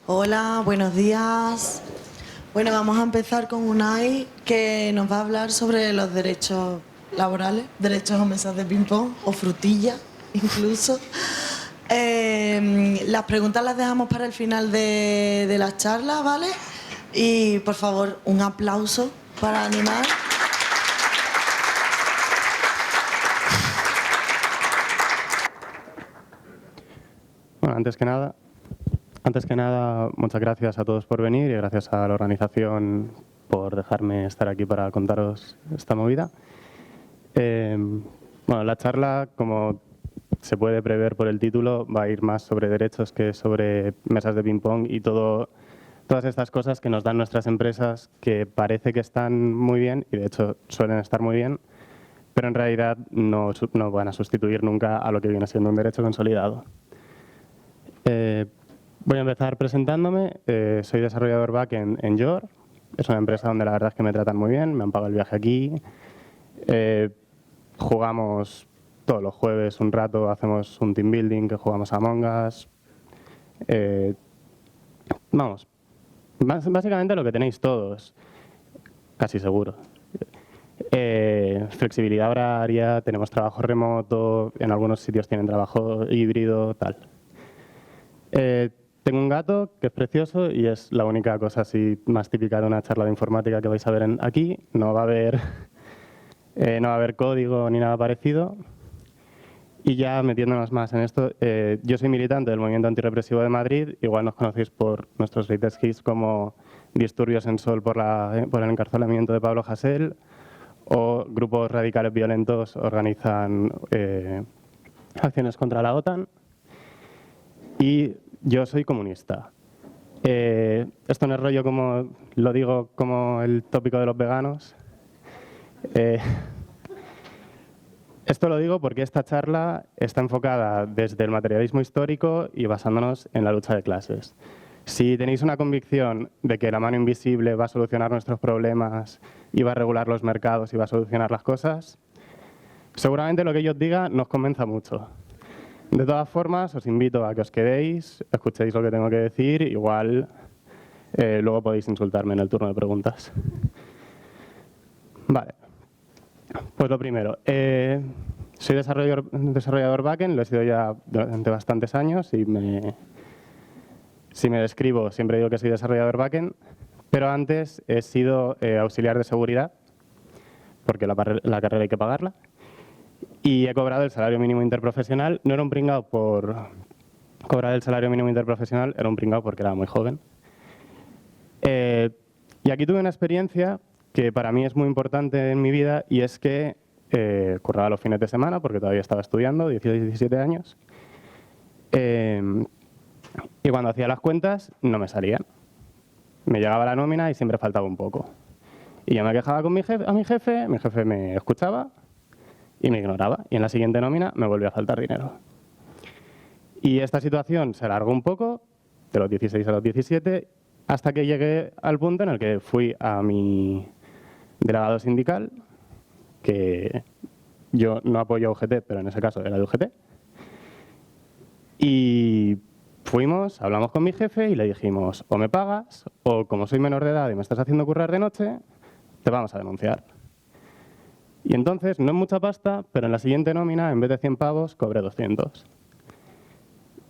Hola, buenos días. Bueno, vamos a empezar con Unai, que nos va a hablar sobre los derechos laborales, derechos a mesas de ping-pong o frutilla, incluso. Las preguntas las dejamos para el final de la charla, ¿vale? Y, por favor, un aplauso para animar. Bueno, antes que nada, muchas gracias a todos por venir y gracias a la organización por dejarme estar aquí para contaros esta movida. Bueno, la charla, como se puede prever por el título, va a ir más sobre derechos que sobre mesas de ping-pong y todas estas cosas que nos dan nuestras empresas que parece que están muy bien y de hecho suelen estar muy bien, pero en realidad no van a sustituir nunca a lo que viene siendo un derecho consolidado. Voy a empezar presentándome. Soy desarrollador backend en Yor. Es una empresa donde la verdad es que me tratan muy bien, me han pagado el viaje aquí. Jugamos todos los jueves un rato, hacemos un team building que jugamos a Among Us. Vamos, básicamente lo que tenéis todos, casi seguro. Flexibilidad horaria, tenemos trabajo remoto, en algunos sitios tienen trabajo híbrido, tal. Tengo un gato que es precioso y es la única cosa así más típica de una charla de informática que vais a ver aquí. No va a haber código ni nada parecido. Y ya metiéndonos más en esto, yo soy militante del Movimiento Antirrepresivo de Madrid. Igual nos conocéis por nuestros latest hits como Disturbios en Sol por el encarcelamiento de Pablo Hasél, o grupos radicales violentos organizan acciones contra la OTAN. Y yo soy comunista. Esto no es rollo como lo digo como el tópico de los veganos. Esto lo digo porque esta charla está enfocada desde el materialismo histórico y basándonos en la lucha de clases. Si tenéis una convicción de que la mano invisible va a solucionar nuestros problemas y va a regular los mercados y va a solucionar las cosas, seguramente lo que yo os diga no os convenza mucho. De todas formas, os invito a que os quedéis, escuchéis lo que tengo que decir, igual luego podéis insultarme en el turno de preguntas. Vale, pues lo primero, soy desarrollador backend, lo he sido ya durante bastantes años y si me describo siempre digo que soy desarrollador backend, pero antes he sido auxiliar de seguridad, porque la carrera hay que pagarla. Y he cobrado el salario mínimo interprofesional. No era un pringao por cobrar el salario mínimo interprofesional, era un pringao porque era muy joven. Y aquí tuve una experiencia que para mí es muy importante en mi vida y es que curraba los fines de semana porque todavía estaba estudiando, 16, 17 años. Y cuando hacía las cuentas no me salían. Me llegaba la nómina y siempre faltaba un poco. Y yo me quejaba con mi jefe me escuchaba y me ignoraba. Y en la siguiente nómina me volvió a faltar dinero. Y esta situación se alargó un poco, de los 16 a los 17, hasta que llegué al punto en el que fui a mi delegado sindical, que yo no apoyo a UGT, pero en ese caso era de UGT. Y fuimos, hablamos con mi jefe y le dijimos, o me pagas, o como soy menor de edad y me estás haciendo currar de noche, te vamos a denunciar. Y entonces, no es mucha pasta, pero en la siguiente nómina, en vez de 100 pavos, cobré 200.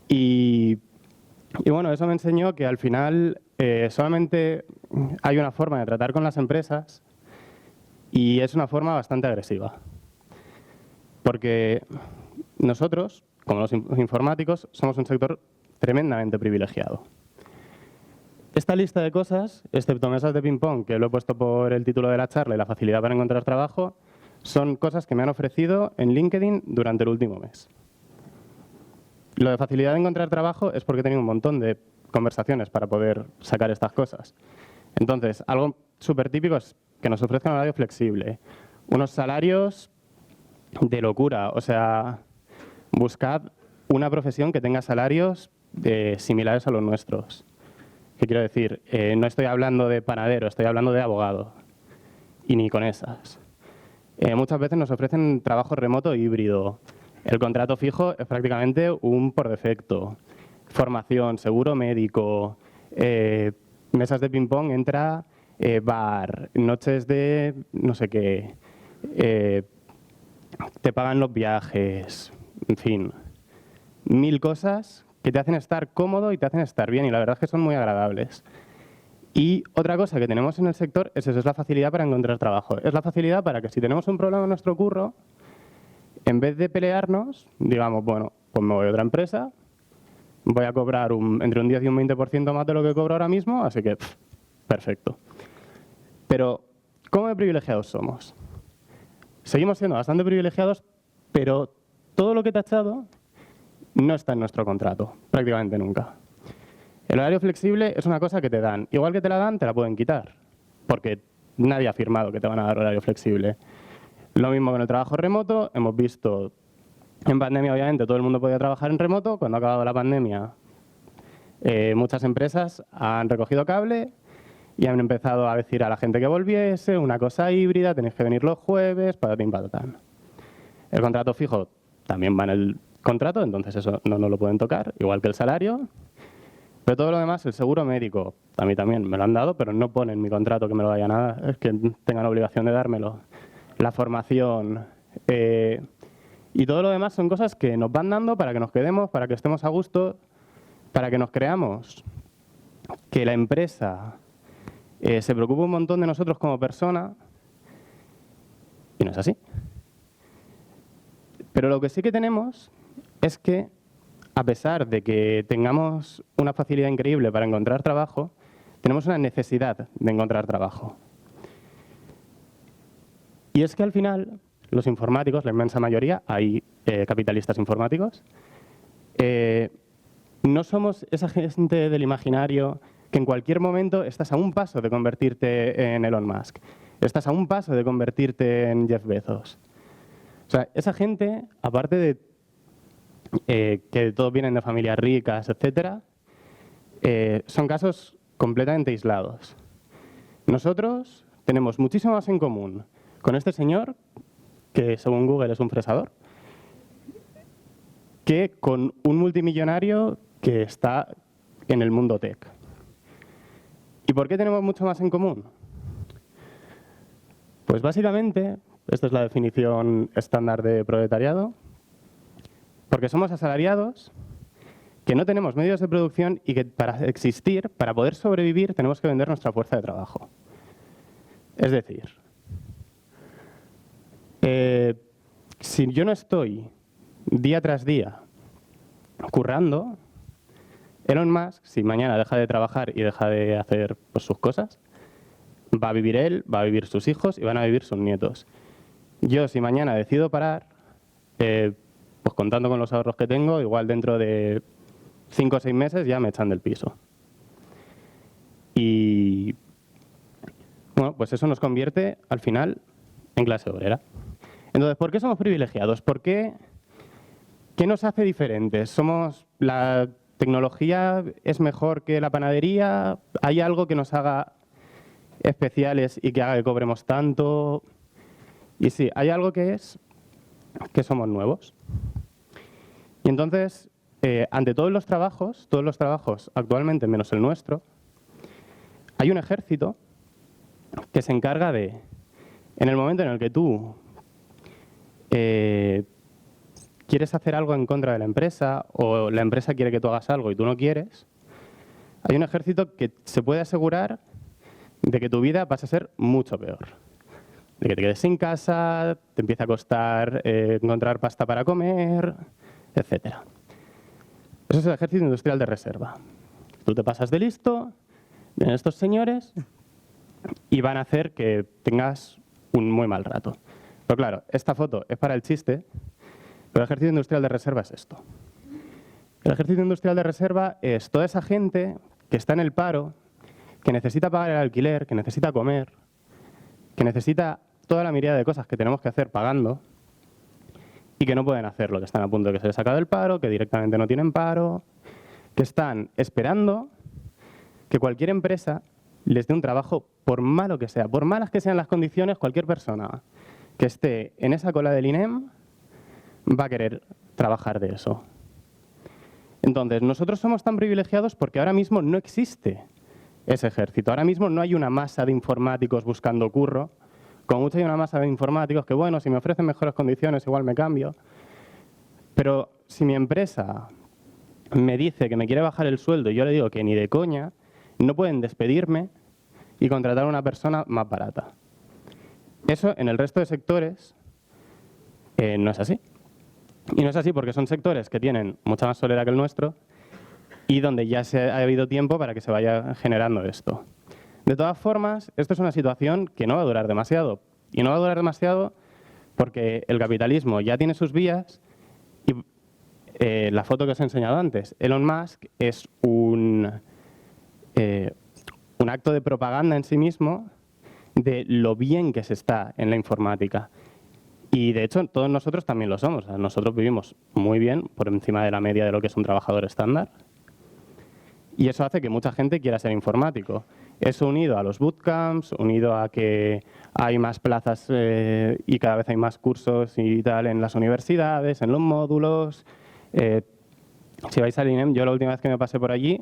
Y bueno, eso me enseñó que al final solamente hay una forma de tratar con las empresas y es una forma bastante agresiva. Porque nosotros, como los informáticos, somos un sector tremendamente privilegiado. Esta lista de cosas, excepto mesas de ping-pong, que lo he puesto por el título de la charla y la facilidad para encontrar trabajo, son cosas que me han ofrecido en LinkedIn durante el último mes. Lo de facilidad de encontrar trabajo es porque he tenido un montón de conversaciones para poder sacar estas cosas. Entonces, algo súper típico es que nos ofrezcan un horario flexible, unos salarios de locura. O sea, buscad una profesión que tenga salarios similares a los nuestros. ¿Qué quiero decir? No estoy hablando de panadero, estoy hablando de abogado. Y ni con esas. Muchas veces nos ofrecen trabajo remoto híbrido. El contrato fijo es prácticamente un por defecto. Formación, seguro médico, mesas de ping-pong entra bar, noches de no sé qué, te pagan los viajes, en fin, 1000 cosas que te hacen estar cómodo y te hacen estar bien, y la verdad es que son muy agradables. Y otra cosa que tenemos en el sector es eso, es la facilidad para encontrar trabajo. Es la facilidad para que si tenemos un problema en nuestro curro, en vez de pelearnos, digamos, bueno, pues me voy a otra empresa, voy a cobrar entre un 10 y un 20% más de lo que cobro ahora mismo, así que perfecto. Pero, ¿cómo de privilegiados somos? Seguimos siendo bastante privilegiados, pero todo lo que he tachado no está en nuestro contrato, prácticamente nunca. El horario flexible es una cosa que te dan. Igual que te la dan, te la pueden quitar, porque nadie ha afirmado que te van a dar horario flexible. Lo mismo con el trabajo remoto. Hemos visto, en pandemia obviamente todo el mundo podía trabajar en remoto. Cuando ha acabado la pandemia, muchas empresas han recogido cable y han empezado a decir a la gente que volviese, una cosa híbrida, tenéis que venir los jueves, patatín, patatán. El contrato fijo también va en el contrato, entonces eso no nos lo pueden tocar, igual que el salario. Pero todo lo demás, el seguro médico, a mí también me lo han dado, pero no pone en mi contrato que me lo vayan a dar, es que tengan obligación de dármelo. La formación y todo lo demás son cosas que nos van dando para que nos quedemos, para que estemos a gusto, para que nos creamos que la empresa se preocupa un montón de nosotros como persona, y no es así. Pero lo que sí que tenemos es que, a pesar de que tengamos una facilidad increíble para encontrar trabajo, tenemos una necesidad de encontrar trabajo. Y es que al final, los informáticos, la inmensa mayoría, hay capitalistas informáticos, no somos esa gente del imaginario que en cualquier momento estás a un paso de convertirte en Elon Musk, estás a un paso de convertirte en Jeff Bezos. O sea, esa gente, aparte de que todos vienen de familias ricas, etcétera, son casos completamente aislados. Nosotros tenemos muchísimo más en común con este señor, que según Google es un fresador, que con un multimillonario que está en el mundo tech. ¿Y por qué tenemos mucho más en común? Pues básicamente, esta es la definición estándar de proletariado, porque somos asalariados, que no tenemos medios de producción y que para existir, para poder sobrevivir, tenemos que vender nuestra fuerza de trabajo. Es decir, si yo no estoy día tras día currando, Elon Musk, si mañana deja de trabajar y deja de hacer pues, sus cosas, va a vivir él, va a vivir sus hijos y van a vivir sus nietos. Yo, si mañana decido parar, pues contando con los ahorros que tengo, igual dentro de 5 o 6 meses ya me echan del piso. Y bueno, pues eso nos convierte al final en clase obrera. Entonces, ¿por qué somos privilegiados? ¿Por qué? ¿Qué nos hace diferentes? ¿La tecnología es mejor que la panadería? ¿Hay algo que nos haga especiales y que haga que cobremos tanto? Y sí, hay algo que es que somos nuevos. Y entonces, ante todos los trabajos actualmente, menos el nuestro, hay un ejército que se encarga de, en el momento en el que tú quieres hacer algo en contra de la empresa o la empresa quiere que tú hagas algo y tú no quieres, hay un ejército que se puede asegurar de que tu vida pasa a ser mucho peor. De que te quedes sin casa, te empieza a costar encontrar pasta para comer, etc. Eso es el ejército industrial de reserva. Tú te pasas de listo, vienen estos señores y van a hacer que tengas un muy mal rato. Pero claro, esta foto es para el chiste, pero el ejército industrial de reserva es esto. El ejército industrial de reserva es toda esa gente que está en el paro, que necesita pagar el alquiler, que necesita comer, que necesita toda la mirada de cosas que tenemos que hacer pagando y que no pueden hacerlo, que están a punto de que se les acabe el paro, que directamente no tienen paro, que están esperando que cualquier empresa les dé un trabajo, por malo que sea, por malas que sean las condiciones, cualquier persona que esté en esa cola del INEM va a querer trabajar de eso. Entonces, nosotros somos tan privilegiados porque ahora mismo no existe ese ejército. Ahora mismo no hay una masa de informáticos buscando curro. Como mucho hay una masa de informáticos que, bueno, si me ofrecen mejores condiciones igual me cambio. Pero si mi empresa me dice que me quiere bajar el sueldo y yo le digo que ni de coña, no pueden despedirme y contratar a una persona más barata. Eso en el resto de sectores no es así. Y no es así porque son sectores que tienen mucha más solera que el nuestro y donde ya ha habido tiempo para que se vaya generando esto. De todas formas, esto es una situación que no va a durar demasiado. Y no va a durar demasiado porque el capitalismo ya tiene sus vías y la foto que os he enseñado antes, Elon Musk es un acto de propaganda en sí mismo de lo bien que se está en la informática. Y de hecho, todos nosotros también lo somos. O sea, nosotros vivimos muy bien por encima de la media de lo que es un trabajador estándar. Y eso hace que mucha gente quiera ser informático. Eso unido a los bootcamps, unido a que hay más plazas y cada vez hay más cursos y tal en las universidades, en los módulos. Si vais al INEM, yo la última vez que me pasé por allí,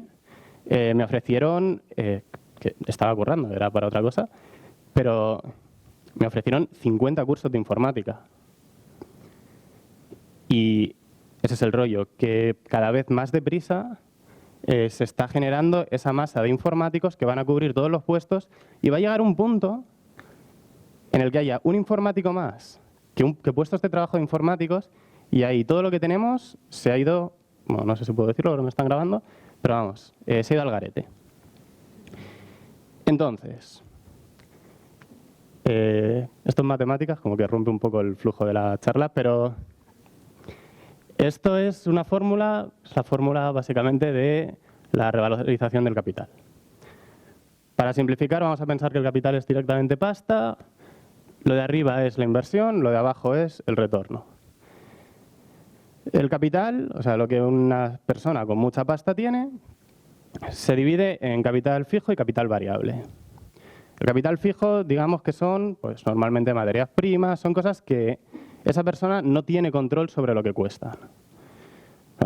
me ofrecieron, que estaba currando, era para otra cosa, pero me ofrecieron 50 cursos de informática. Y ese es el rollo, que cada vez más deprisa se está generando esa masa de informáticos que van a cubrir todos los puestos y va a llegar un punto en el que haya un informático más que puestos de trabajo de informáticos y ahí todo lo que tenemos se ha ido, bueno, no sé si puedo decirlo, ahora me están grabando, pero vamos, se ha ido al garete. Entonces, esto es matemáticas, como que rompe un poco el flujo de la charla, pero esto es una fórmula, es la fórmula básicamente de la revalorización del capital. Para simplificar, vamos a pensar que el capital es directamente pasta, lo de arriba es la inversión, lo de abajo es el retorno. El capital, o sea, lo que una persona con mucha pasta tiene, se divide en capital fijo y capital variable. El capital fijo, digamos que son, pues normalmente materias primas, son cosas que esa persona no tiene control sobre lo que cuestan.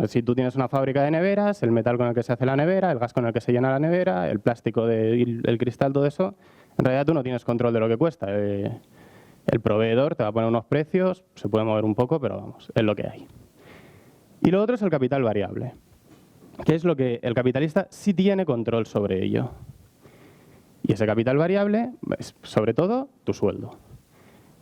Si tú tienes una fábrica de neveras, el metal con el que se hace la nevera, el gas con el que se llena la nevera, el plástico, el cristal, todo eso, en realidad tú no tienes control de lo que cuesta. El proveedor te va a poner unos precios, se puede mover un poco, pero vamos, es lo que hay. Y lo otro es el capital variable, que es lo que el capitalista sí tiene control sobre ello. Y ese capital variable es, sobre todo, tu sueldo.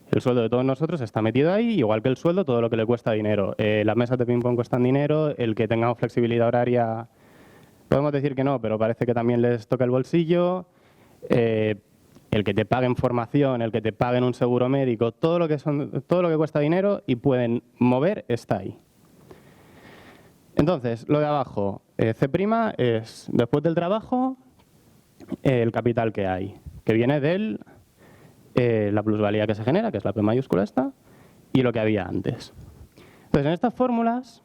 El sueldo de todos nosotros está metido ahí, igual que el sueldo, todo lo que le cuesta dinero. Las mesas de ping-pong cuestan dinero, el que tengamos flexibilidad horaria, podemos decir que no, pero parece que también les toca el bolsillo. El que te paguen formación, el que te paguen un seguro médico, todo lo que cuesta dinero y pueden mover está ahí. Entonces, lo de abajo, C' es, después del trabajo, el capital que hay, que viene de la plusvalía que se genera, que es la P mayúscula esta, y lo que había antes. Entonces, en estas fórmulas,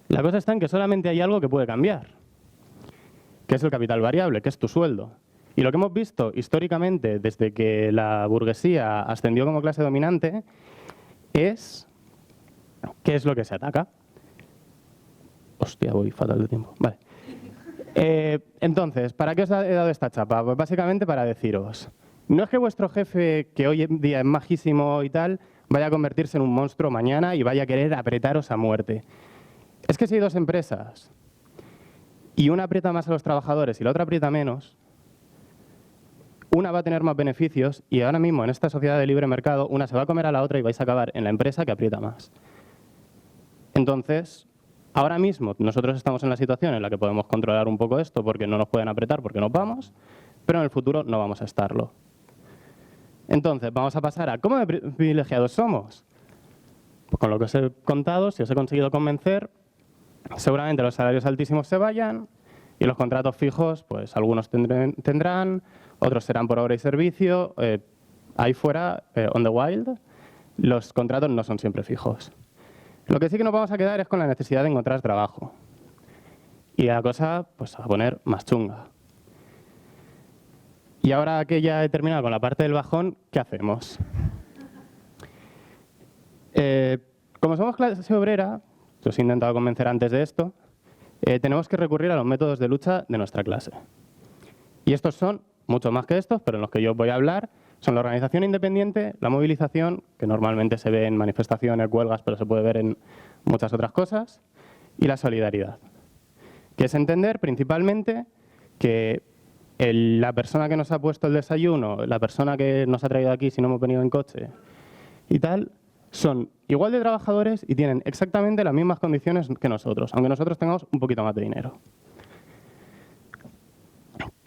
la cosa está en que solamente hay algo que puede cambiar, que es el capital variable, que es tu sueldo. Y lo que hemos visto históricamente, desde que la burguesía ascendió como clase dominante, es qué es lo que se ataca. Hostia, voy fatal de tiempo. Vale. Entonces, ¿para qué os he dado esta chapa? Pues básicamente para deciros, no es que vuestro jefe, que hoy en día es majísimo y tal, vaya a convertirse en un monstruo mañana y vaya a querer apretaros a muerte. Es que si hay dos empresas y una aprieta más a los trabajadores y la otra aprieta menos, una va a tener más beneficios y ahora mismo en esta sociedad de libre mercado una se va a comer a la otra y vais a acabar en la empresa que aprieta más. Entonces, ahora mismo nosotros estamos en la situación en la que podemos controlar un poco esto porque no nos pueden apretar porque nos vamos, pero en el futuro no vamos a estarlo. Entonces, vamos a pasar a ¿cómo de privilegiados somos? Pues con lo que os he contado, si os he conseguido convencer, seguramente los salarios altísimos se vayan y los contratos fijos, pues algunos tendrán, otros serán por obra y servicio. Ahí fuera, on the wild, los contratos no son siempre fijos. Lo que sí que nos vamos a quedar es con la necesidad de encontrar trabajo. Y la cosa pues, se va a poner más chunga. Y ahora que ya he terminado con la parte del bajón, ¿qué hacemos? Como somos clase obrera, os he intentado convencer antes de esto, tenemos que recurrir a los métodos de lucha de nuestra clase. Y estos son, mucho más que estos, pero en los que yo voy a hablar, son la organización independiente, la movilización, que normalmente se ve en manifestaciones, huelgas, pero se puede ver en muchas otras cosas, y la solidaridad, que es entender principalmente que la persona que nos ha puesto el desayuno, la persona que nos ha traído aquí si no hemos venido en coche y tal, son igual de trabajadores y tienen exactamente las mismas condiciones que nosotros, aunque nosotros tengamos un poquito más de dinero.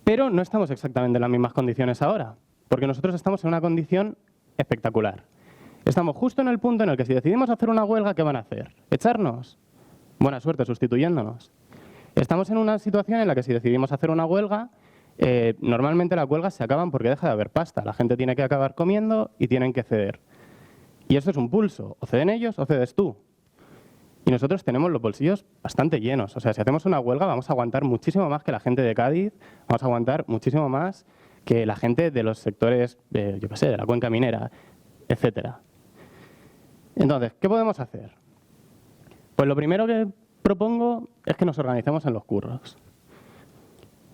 Pero no estamos exactamente en las mismas condiciones ahora, porque nosotros estamos en una condición espectacular. Estamos justo en el punto en el que si decidimos hacer una huelga, ¿qué van a hacer? ¿Echarnos? Buena suerte sustituyéndonos. Estamos en una situación en la que si decidimos hacer una huelga, normalmente las huelgas se acaban porque deja de haber pasta. La gente tiene que acabar comiendo y tienen que ceder. Y eso es un pulso. O ceden ellos o cedes tú. Y nosotros tenemos los bolsillos bastante llenos. O sea, si hacemos una huelga vamos a aguantar muchísimo más que la gente de Cádiz, vamos a aguantar muchísimo más que la gente de los sectores, yo qué sé, de la cuenca minera, etcétera. Entonces, ¿qué podemos hacer? Pues lo primero que propongo es que nos organicemos en los curros.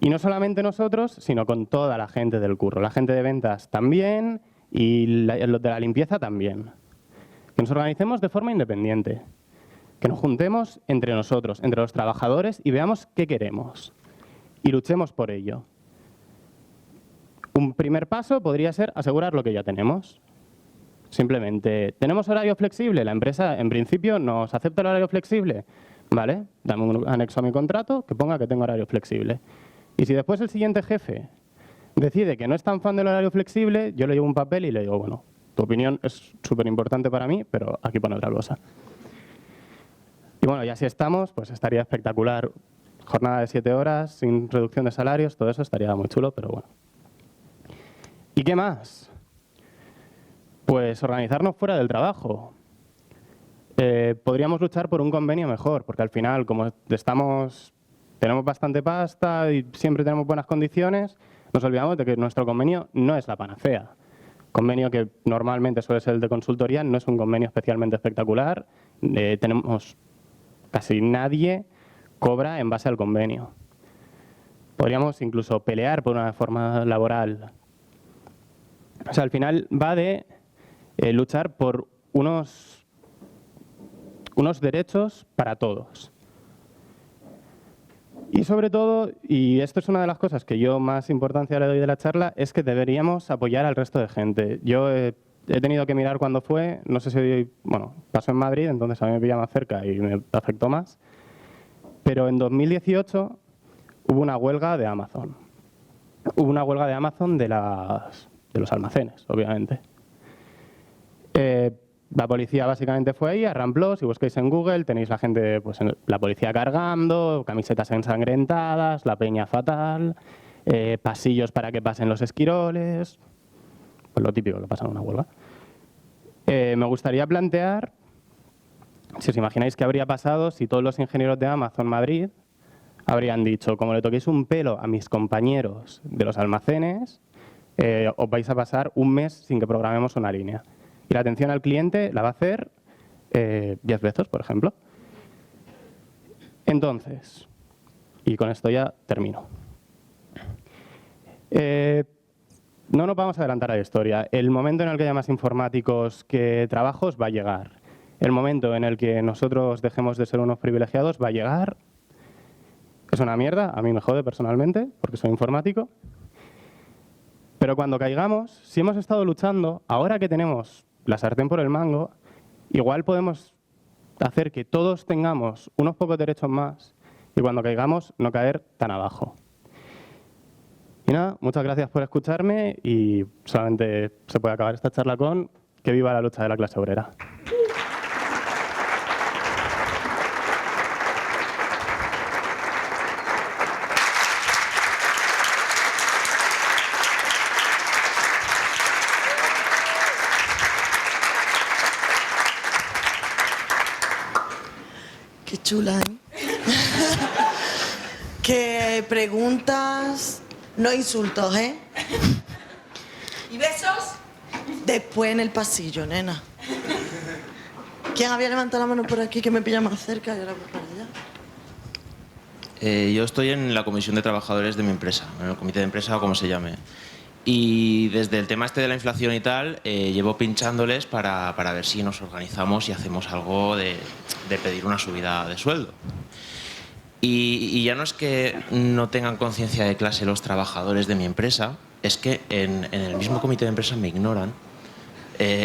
Y no solamente nosotros, sino con toda la gente del curro. La gente de ventas también y los de la limpieza también. Que nos organicemos de forma independiente. Que nos juntemos entre nosotros, entre los trabajadores y veamos qué queremos. Y luchemos por ello. Un primer paso podría ser asegurar lo que ya tenemos. Simplemente, ¿tenemos horario flexible? La empresa, en principio, nos acepta el horario flexible. Vale, dame un anexo a mi contrato que ponga que tengo horario flexible. Y si después el siguiente jefe decide que no es tan fan del horario flexible, yo le llevo un papel y le digo, bueno, tu opinión es súper importante para mí, pero aquí pone otra cosa. Y bueno, ya si estamos, pues estaría espectacular. Jornada de 7 horas, sin reducción de salarios, todo eso estaría muy chulo, pero bueno. ¿Y qué más? Pues organizarnos fuera del trabajo. Podríamos luchar por un convenio mejor, porque al final, como tenemos bastante pasta y siempre tenemos buenas condiciones, nos olvidamos de que nuestro convenio no es la panacea. Convenio que normalmente suele ser el de consultoría, no es un convenio especialmente espectacular. Casi nadie cobra en base al convenio. Podríamos incluso pelear por una reforma laboral. O sea, al final va de luchar por unos derechos para todos. Y sobre todo, y esto es una de las cosas que yo más importancia le doy de la charla, es que deberíamos apoyar al resto de gente. Yo he tenido que mirar cuándo fue, no sé si, bueno, pasó en Madrid, entonces a mí me pilla más cerca y me afectó más. Pero en 2018 hubo una huelga de Amazon. Hubo una huelga de Amazon de los almacenes, obviamente. La policía básicamente fue ahí, arrampló. Si buscáis en Google tenéis la gente, pues la policía cargando, camisetas ensangrentadas, la peña fatal, pasillos para que pasen los esquiroles, pues lo típico que pasa en una huelga. Me gustaría plantear, si os imagináis qué habría pasado si todos los ingenieros de Amazon Madrid habrían dicho, como le toquéis un pelo a mis compañeros de los almacenes, os vais a pasar un mes sin que programemos una línea. Y la atención al cliente la va a hacer 10 veces, por ejemplo. Entonces, y con esto ya termino. No nos vamos a adelantar a la historia. El momento en el que haya más informáticos que trabajos va a llegar. El momento en el que nosotros dejemos de ser unos privilegiados va a llegar. Es una mierda, a mí me jode personalmente, porque soy informático. Pero cuando caigamos, si hemos estado luchando, ahora que tenemos la sartén por el mango, igual podemos hacer que todos tengamos unos pocos derechos más y cuando caigamos no caer tan abajo. Y nada, muchas gracias por escucharme y solamente se puede acabar esta charla con que viva la lucha de la clase obrera. Qué chula, ¿eh? Que preguntas, no insultos, ¿eh? ¿Y besos? Después en el pasillo, nena. ¿Quién había levantado la mano por aquí que me pilla más cerca y ahora voy para allá? Yo estoy en la comisión de trabajadores de mi empresa, en el comité de empresa o como se llame. Y desde el tema este de la inflación y tal, llevo pinchándoles para ver si nos organizamos y hacemos algo de pedir una subida de sueldo. Y ya no es que no tengan conciencia de clase los trabajadores de mi empresa, es que en el mismo comité de empresa me ignoran.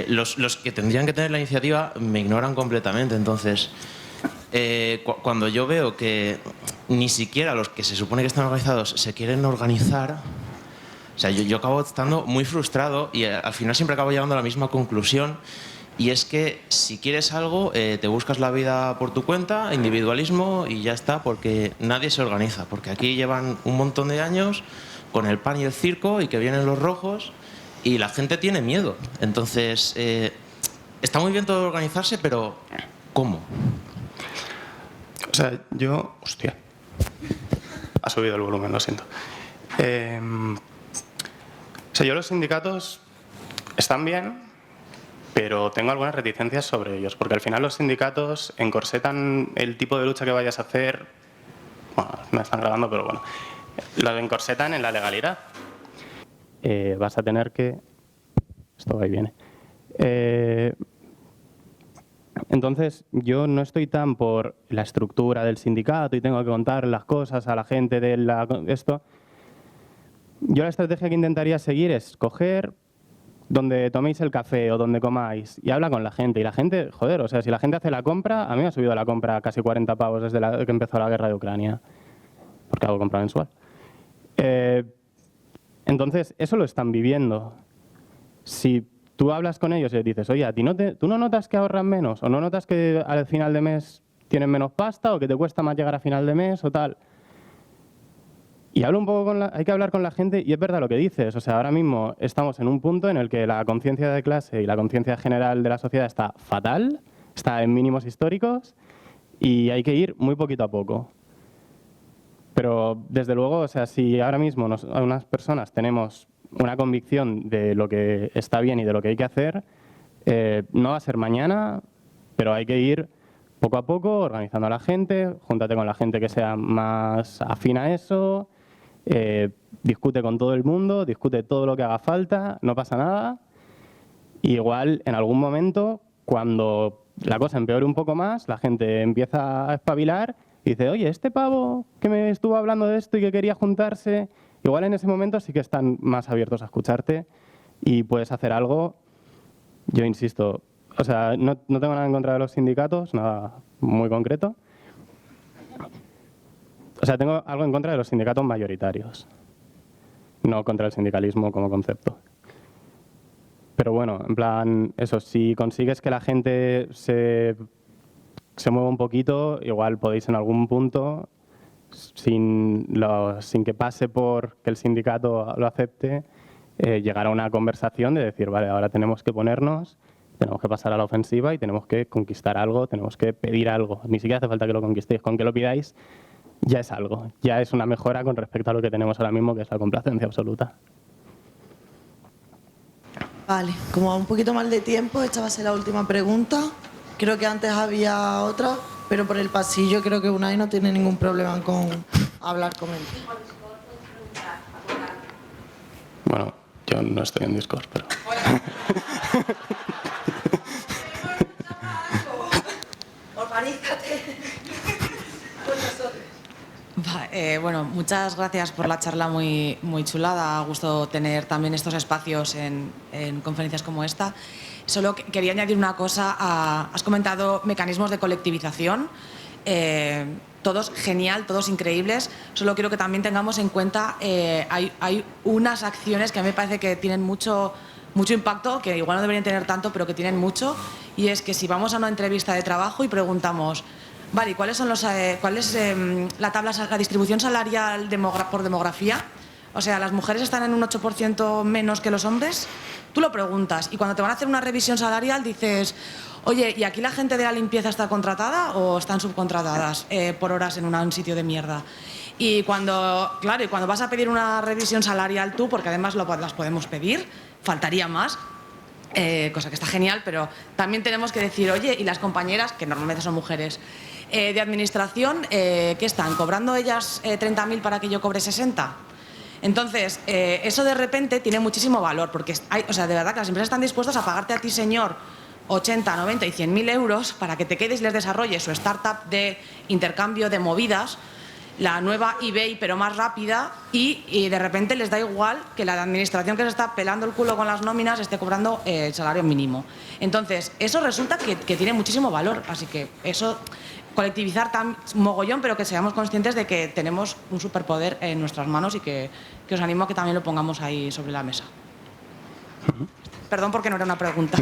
Los que tendrían que tener la iniciativa me ignoran completamente. Entonces, cuando yo veo que ni siquiera los que se supone que están organizados se quieren organizar, o sea, yo acabo estando muy frustrado y al final siempre acabo llegando a la misma conclusión. Y es que si quieres algo, te buscas la vida por tu cuenta, individualismo y ya está, porque nadie se organiza. Porque aquí llevan un montón de años con el pan y el circo y que vienen los rojos y la gente tiene miedo. Entonces, está muy bien todo organizarse, pero ¿cómo? O sea, yo... Hostia. Ha subido el volumen, lo siento. O sea, yo los sindicatos están bien, pero tengo algunas reticencias sobre ellos, porque al final los sindicatos encorsetan el tipo de lucha que vayas a hacer. Bueno, me están grabando, pero bueno. Lo encorsetan en la legalidad. Vas a tener que... Esto va y viene. Entonces, yo no estoy tan por la estructura del sindicato y tengo que contar las cosas a la gente de esto. Yo la estrategia que intentaría seguir es coger donde toméis el café o donde comáis y habla con la gente. Y la gente, joder, o sea, si la gente hace la compra, a mí me ha subido la compra casi 40 pavos desde que empezó la guerra de Ucrania, porque hago compra mensual. Entonces, eso lo están viviendo. Si tú hablas con ellos y les dices, oye, ¿tú no notas que ahorran menos? ¿O no notas que al final de mes tienen menos pasta o que te cuesta más llegar a final de mes o tal? Y hablo un poco hay que hablar con la gente y es verdad lo que dices. O sea, ahora mismo estamos en un punto en el que la conciencia de clase y la conciencia general de la sociedad está fatal, está en mínimos históricos y hay que ir muy poquito a poco. Pero, desde luego, o sea, si ahora mismo unas personas tenemos una convicción de lo que está bien y de lo que hay que hacer, no va a ser mañana, pero hay que ir poco a poco organizando a la gente, júntate con la gente que sea más afín a eso, discute con todo el mundo, discute todo lo que haga falta, no pasa nada. Y igual, en algún momento, cuando la cosa empeore un poco más, la gente empieza a espabilar y dice, oye, este pavo que me estuvo hablando de esto y que quería juntarse, igual en ese momento sí que están más abiertos a escucharte y puedes hacer algo. Yo insisto, o sea, no tengo nada en contra de los sindicatos, nada muy concreto. O sea, tengo algo en contra de los sindicatos mayoritarios, no contra el sindicalismo como concepto. Pero bueno, en plan, eso, si consigues que la gente se mueva un poquito, igual podéis en algún punto, sin que pase por que el sindicato lo acepte, llegar a una conversación de decir, vale, ahora tenemos que ponernos, tenemos que pasar a la ofensiva y tenemos que conquistar algo, tenemos que pedir algo. Ni siquiera hace falta que lo conquistéis, con que lo pidáis ya es algo, ya es una mejora con respecto a lo que tenemos ahora mismo, que es la complacencia absoluta. Vale, como va un poquito mal de tiempo, esta va a ser la última pregunta. Creo que antes había otra, pero por el pasillo creo que Unai no tiene ningún problema con hablar con él. Bueno, yo no estoy en Discord, pero... Organízate con nosotros. Bueno, muchas gracias por la charla muy, muy chula. Da gusto tener también estos espacios en conferencias como esta. Solo quería añadir una cosa. Has comentado mecanismos de colectivización. Todos genial, todos increíbles. Solo quiero que también tengamos en cuenta, hay unas acciones que a mí me parece que tienen mucho impacto, que igual no deberían tener tanto, pero que tienen mucho. Y es que si vamos a una entrevista de trabajo y preguntamos, vale, ¿y cuál es la distribución salarial por demografía? O sea, ¿las mujeres están en un 8% menos que los hombres? Tú lo preguntas y cuando te van a hacer una revisión salarial dices, oye, ¿y aquí la gente de la limpieza está contratada o están subcontratadas por horas en un sitio de mierda? Y cuando vas a pedir una revisión salarial tú, porque además las podemos pedir, faltaría más, cosa que está genial, pero también tenemos que decir, oye, y las compañeras, que normalmente son mujeres, De administración, ¿qué están? ¿Cobrando ellas 30.000 para que yo cobre 60? Entonces, eso de repente tiene muchísimo valor, porque o sea, de verdad que las empresas están dispuestas a pagarte a ti, señor, 80, 90 y 100.000 euros para que te quedes y les desarrolles su startup de intercambio de movidas, la nueva eBay pero más rápida, y de repente les da igual que la administración que se está pelando el culo con las nóminas esté cobrando el salario mínimo. Entonces, eso resulta que tiene muchísimo valor, así que eso, colectivizar tan mogollón, pero que seamos conscientes de que tenemos un superpoder en nuestras manos y que os animo a que también lo pongamos ahí sobre la mesa. Perdón porque no era una pregunta.